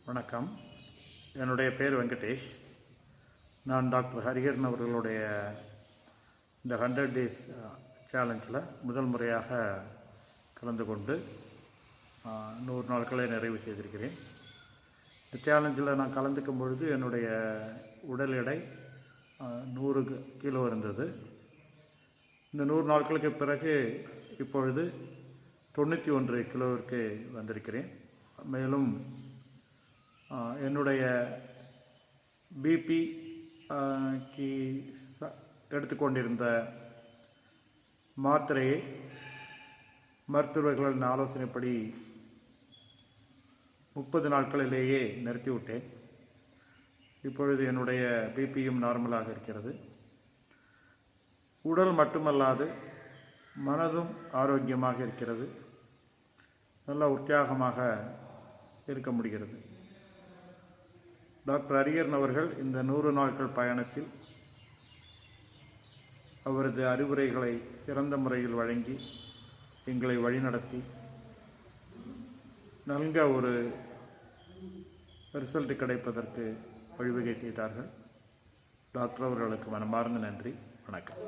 வணக்கம். என்னுடைய பேர் வெங்கடேஷ். நான் டாக்டர் ஹரிஹரன் அவர்களுடைய இந்த 100 டேஸ் சேலஞ்சில் முதல் முறையாக கலந்து கொண்டு 100 நாட்களை நிறைவு செய்திருக்கிறேன். இந்த சேலஞ்சில் நான் கலந்துக்கும் பொழுது என்னுடைய உடல் எடை 100 கிலோ இருந்தது. இந்த 100 நாட்களுக்கு பிறகு இப்பொழுது 91 கிலோவிற்கு வந்திருக்கிறேன். மேலும் என்னுடைய பிபி எடுத்துக்கொண்டிருந்த மாத்திரையை மருத்துவர்களின் ஆலோசனைப்படி 30 நாட்களிலேயே நிறுத்திவிட்டேன். இப்பொழுது என்னுடைய பிபியும் நார்மலாக இருக்கிறது. உடல் மட்டுமல்லாது மனதும் ஆரோக்கியமாக இருக்கிறது. நல்ல உற்சாகமாக இருக்க முடிகிறது. டாக்டர் ஹரிஹரன் அவர்கள் இந்த 100 நாட்கள் பயணத்தில் அவரது அறிவுரைகளை சிறந்த முறையில் வழங்கி எங்களை வழிநடத்தி நல்ல ஒரு ரிசல்ட் கிடைப்பதற்கு வழிவகை செய்தார்கள். டாக்டர் அவர்களுக்கு மனமார்ந்த நன்றி. வணக்கம்.